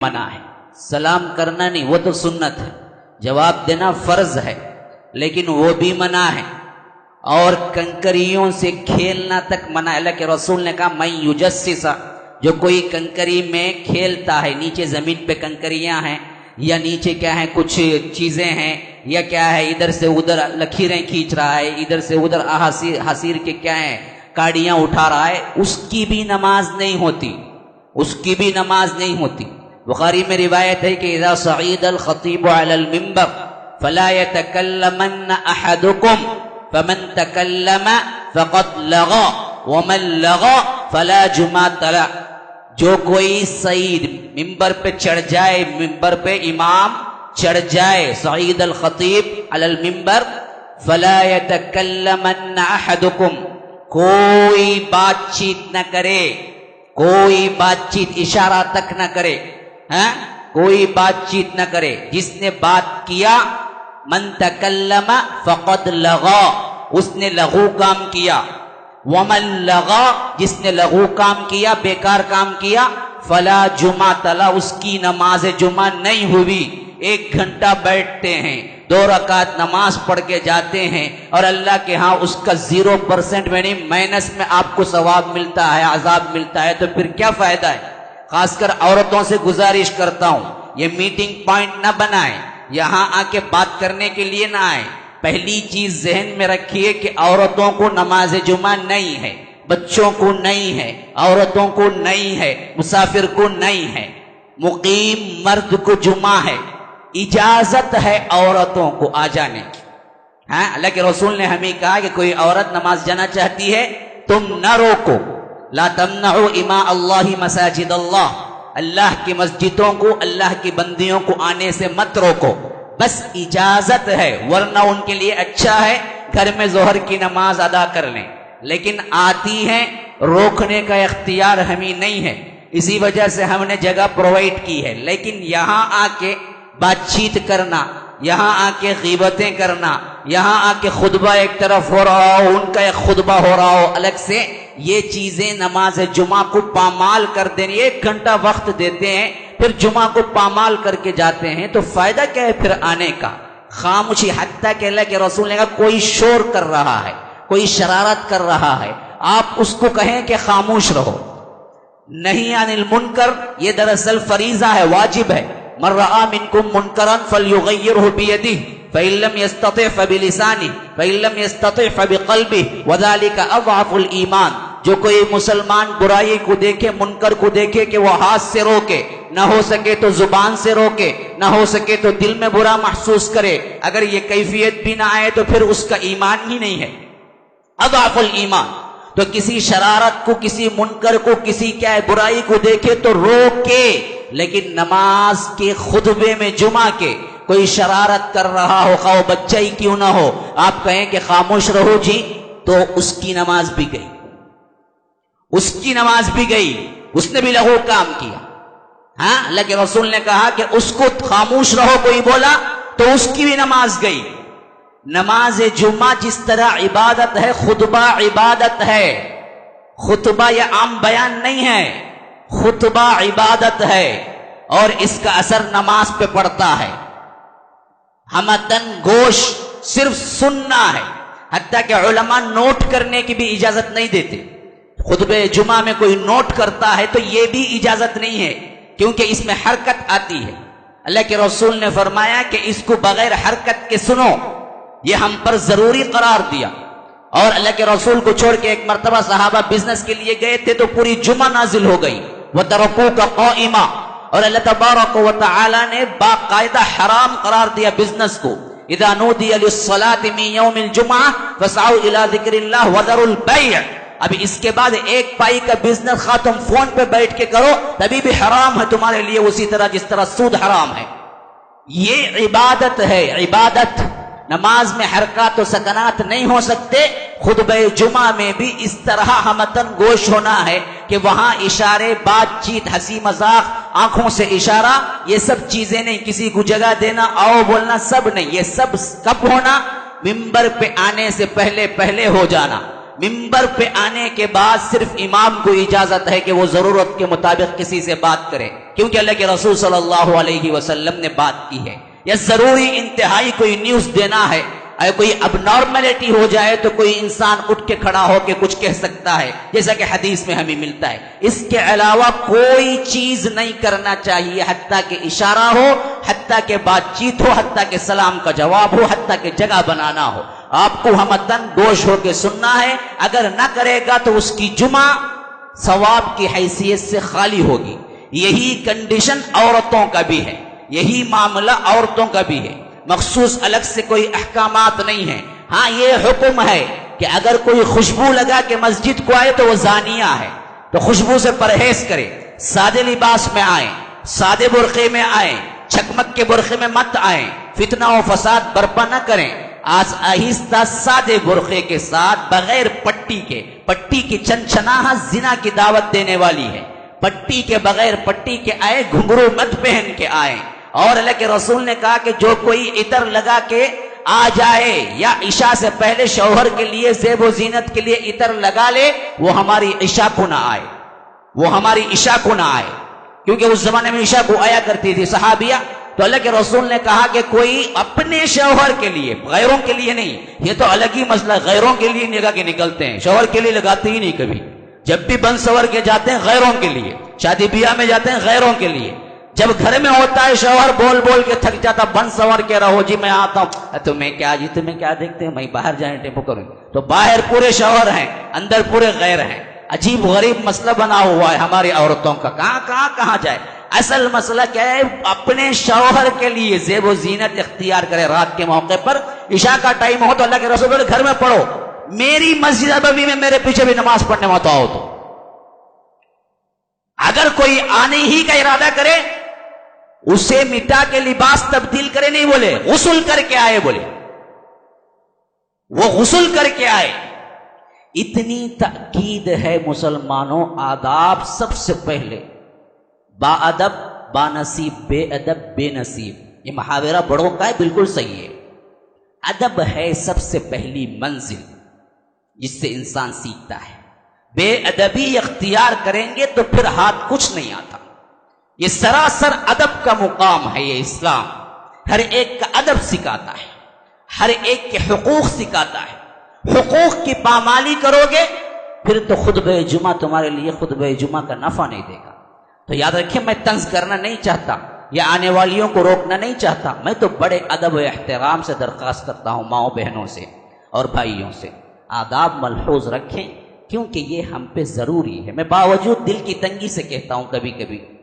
منع ہے، سلام کرنا نہیں، وہ تو سنت ہے، جواب دینا فرض ہے لیکن وہ بھی منع ہے، اور کنکریوں سے کھیلنا تک منع ہے۔ اللہ کے رسول نے کہا میں یجسسا، جو کوئی کنکری میں کھیلتا ہے، نیچے زمین پہ کنکریاں ہیں یا نیچے کیا ہے کچھ چیزیں ہیں یا کیا ہے ادھر سے ادھر لکیریں کھینچ رہا ہے، ادھر سے ادھر حسیر کے کیا ہے کاڑیاں اٹھا رہا ہے، اس کی بھی نماز نہیں ہوتی، اس کی بھی نماز نہیں ہوتی۔ بخاری میں روایت ہے کہ اذا صعید الخطیب علی المنبر فلا يتکلمن احدکم فمن تکلم فقد لغا ومن لغا فلا جمعۃ له، جو کوئی سعید ممبر پہ چڑھ جائے، ممبر پہ امام چڑھ جائے، سعید الخطیب علی المنبر، فلا يتکلمن احدکم، کوئی بات چیت نہ کرے، کوئی بات چیت اشارہ تک نہ کرے، ہاں کوئی بات چیت نہ کرے، جس نے بات کیا من تکلم فقد لغا، اس نے لغو کام کیا، ومن لغا، جس نے لغو کام کیا، بیکار کام کیا، فلا جمعۃ لہ، اس کی نماز جمعہ نہیں ہوئی۔ 1 گھنٹہ بیٹھتے ہیں، 2 رکعت نماز پڑھ کے جاتے ہیں اور اللہ کے ہاں اس کا 0% میں نہیں مائنس میں آپ کو ثواب ملتا ہے، عذاب ملتا ہے، تو پھر کیا فائدہ ہے؟ خاص کر عورتوں سے گزارش کرتا ہوں یہ میٹنگ پوائنٹ نہ بنائیں، یہاں آ کے بات کرنے کے لیے نہ آئیں۔ پہلی چیز ذہن میں رکھیے کہ عورتوں کو نماز جمعہ نہیں ہے، بچوں کو نہیں ہے، عورتوں کو نہیں ہے، مسافر کو نہیں ہے، مقیم مرد کو جمعہ ہے، اجازت ہے عورتوں کو آ جانے کی۔ ہاں اللہ کے رسول نے ہمیں کہا کہ کوئی عورت نماز جانا چاہتی ہے تم نہ روکو، لا تمنعوا اماء اللہ مساجد اللہ، اللہ کی مسجدوں کو، اللہ کی بندیوں کو آنے سے مت روکو، بس اجازت ہے، ورنہ ان کے لیے اچھا ہے گھر میں ظہر کی نماز ادا کر لیں، لیکن آتی ہیں روکنے کا اختیار ہمیں نہیں ہے، اسی وجہ سے ہم نے جگہ پرووائڈ کی ہے۔ لیکن یہاں آ کے بات چیت کرنا، یہاں آ کے غیبتیں کرنا، یہاں آ کے خطبہ ایک طرف ہو رہا ہو، ان کا ایک خطبہ ہو رہا ہو الگ سے، یہ چیزیں نماز جمعہ کو پامال کر دینی۔ 1 گھنٹہ وقت دیتے ہیں پھر جمعہ کو پامال کر کے جاتے ہیں، تو فائدہ کیا ہے پھر آنے کا؟ خاموشی، حتیٰ کہ اللہ کے رسول نے کہا کوئی شور کر رہا ہے، کوئی شرارت کر رہا ہے، آپ اس کو کہیں کہ خاموش رہو۔ نہی عن المنکر یہ دراصل فریضہ ہے، واجب ہے۔ من رأى منکم منکرا فلیغیرہ بیدہ فإن لم يستطع فبلسانہ فإن لم يستطع فبقلبہ وذلک اضعف الایمان، جو کوئی مسلمان برائی کو دیکھے، منکر کو دیکھے کہ وہ ہاتھ سے روکے، نہ ہو سکے تو زبان سے روکے، نہ ہو سکے تو دل میں برا محسوس کرے، اگر یہ کیفیت بھی نہ آئے تو پھر اس کا ایمان ہی نہیں ہے، اضعف الایمان۔ تو کسی شرارت کو، کسی منکر کو، کسی کیا ہے برائی کو دیکھے تو روکے، لیکن نماز کے خطبے میں جمعہ کے کوئی شرارت کر رہا ہو، خواہ بچہ ہی کیوں نہ ہو، آپ کہیں کہ خاموش رہو جی، تو اس کی نماز بھی گئی، اس کی نماز بھی گئی، اس نے بھی لغو کام کیا۔ ہاں اللہ کے رسول نے کہا کہ اس کو خاموش رہو کوئی بولا تو اس کی بھی نماز گئی۔ نماز جمعہ جس طرح عبادت ہے، خطبہ عبادت ہے، خطبہ یہ عام بیان نہیں ہے، خطبہ عبادت ہے اور اس کا اثر نماز پہ پڑتا ہے۔ ہمتن گوش صرف سننا ہے، حتیٰ کہ علماء نوٹ کرنے کی بھی اجازت نہیں دیتے۔ خطبہ جمعہ میں کوئی نوٹ کرتا ہے تو یہ بھی اجازت نہیں ہے، کیونکہ اس میں حرکت آتی ہے۔ اللہ کے رسول نے فرمایا کہ اس کو بغیر حرکت کے سنو، یہ ہم پر ضروری قرار دیا۔ اور اللہ کے رسول کو چھوڑ کے ایک مرتبہ صحابہ بزنس کے لیے گئے تھے تو پوری جمعہ نازل ہو گئی، وَتَرَكُوكَ قَائِمًا، اور اللہ تبارک و تعالی نے باقاعدہ حرام قرار دیا بزنس کو۔ اذا نودی للصلاة من یوم الجمعہ فاسعوا الى ذکر اللہ وذروا البیع، اب اس کے بعد ایک پائی کا بزنس خواہ تم فون پہ بیٹھ کے کرو تبھی بھی حرام ہے تمہارے لیے، اسی طرح جس طرح سود حرام ہے۔ یہ عبادت ہے، عبادت۔ نماز میں حرکات و سکنات نہیں ہو سکتے، خطبہ جمعہ میں بھی اس طرح ہمتن گوش ہونا ہے کہ وہاں اشارے، بات چیت، ہنسی مذاق، آنکھوں سے اشارہ، یہ سب چیزیں نہیں، کسی کو جگہ دینا، آؤ بولنا، سب نہیں۔ یہ سب کب ہونا؟ ممبر پہ آنے سے پہلے پہلے ہو جانا۔ ممبر پہ آنے کے بعد صرف امام کو اجازت ہے کہ وہ ضرورت کے مطابق کسی سے بات کرے، کیونکہ اللہ کے رسول صلی اللہ علیہ وسلم نے بات کی ہے. یا ضروری انتہائی کوئی نیوز دینا ہے، اگر کوئی اب نارملٹی ہو جائے تو کوئی انسان اٹھ کے کھڑا ہو کے کچھ کہہ سکتا ہے، جیسا کہ حدیث میں ہمیں ملتا ہے. اس کے علاوہ کوئی چیز نہیں کرنا چاہیے، حتیٰ کہ اشارہ ہو، حتیٰ کہ بات چیت ہو، حتیٰ کہ سلام کا جواب ہو، حتیٰ کہ جگہ بنانا ہو. آپ کو ہمتن گوش ہو کے سننا ہے. اگر نہ کرے گا تو اس کی جمعہ ثواب کی حیثیت سے خالی ہوگی. یہی کنڈیشن عورتوں کا بھی ہے، یہی معاملہ عورتوں کا بھی ہے. مخصوص الگ سے کوئی احکامات نہیں ہیں. ہاں یہ حکم ہے کہ اگر کوئی خوشبو لگا کے مسجد کو آئے تو وہ زانیہ ہے، تو خوشبو سے پرہیز کرے. سادے لباس میں آئیں، سادے برقعے میں آئیں، چھکمک کے برقعے میں مت آئیں، فتنہ و فساد برپا نہ کریں. آج آہستہ سادے برقعے کے ساتھ بغیر پٹی کے، پٹی کی چنچناہٹ زنا کی دعوت دینے والی ہے. پٹی کے بغیر پٹی کے آئے، گھنگرو مت پہن کے آئے. اور اللہ کے رسول نے کہا کہ جو کوئی عطر لگا کے آ جائے یا عشاء سے پہلے شوہر کے لیے زیب و زینت کے لیے عطر لگا لے، وہ ہماری عشاء کو نہ آئے، وہ ہماری عشاء کو نہ آئے. کیونکہ اس زمانے میں عشاء کو آیا کرتی تھی صحابیہ. تو اللہ کے رسول نے کہا کہ کوئی اپنے شوہر کے لیے، غیروں کے لیے نہیں. یہ تو الگ ہی مسئلہ، غیروں کے لیے لگا کے نکلتے ہیں، شوہر کے لیے لگاتے ہی نہیں کبھی. جب بھی بن سور کے جاتے ہیں غیروں کے لیے، شادی بیاہ میں جاتے ہیں غیروں کے لیے. جب گھر میں ہوتا ہے شوہر بول بول کے تھک جاتا، بن سور کے رہو جی میں آتا ہوں. تمہیں کیا جی، تمہیں کیا دیکھتے ہیں، میں باہر جائیں ٹیمپو کروں. تو باہر پورے شوہر ہیں، اندر پورے غیر ہیں. عجیب غریب مسئلہ بنا ہوا ہے ہماری عورتوں کا. کہاں جائے. اصل مسئلہ کیا ہے؟ اپنے شوہر کے لیے زیب و زینت اختیار کرے. رات کے موقع پر عشاء کا ٹائم ہو تو اللہ کے رسول گھر میں پڑھو. میری مسجد نبوی میں میرے پیچھے بھی نماز پڑھنے مت آؤ. تو اگر کوئی آنے ہی کا ارادہ کرے، اسے مٹا کے لباس تبدیل کرے نہیں بولے، غسل کر کے آئے بولے، وہ غسل کر کے آئے. اتنی تاکید ہے مسلمانوں. آداب سب سے پہلے، با ادب با نصیب، بے ادب بے نصیب. یہ محاورہ بڑوں کا ہے، بالکل صحیح ہے. ادب ہے سب سے پہلی منزل جس سے انسان سیکھتا ہے. بے ادبی اختیار کریں گے تو پھر ہاتھ کچھ نہیں آتا. یہ سراسر ادب کا مقام ہے. یہ اسلام ہر ایک کا ادب سکھاتا ہے، ہر ایک کے حقوق سکھاتا ہے. حقوق کی پامالی کرو گے پھر تو خطبہ جمعہ تمہارے لیے خطبہ جمعہ کا نفع نہیں دے گا. تو یاد رکھیں، میں طنز کرنا نہیں چاہتا یا آنے والیوں کو روکنا نہیں چاہتا. میں تو بڑے ادب و احترام سے درخواست کرتا ہوں ماؤں بہنوں سے اور بھائیوں سے، آداب ملحوظ رکھیں، کیونکہ یہ ہم پہ ضروری ہے. میں باوجود دل کی تنگی سے کہتا ہوں کبھی کبھی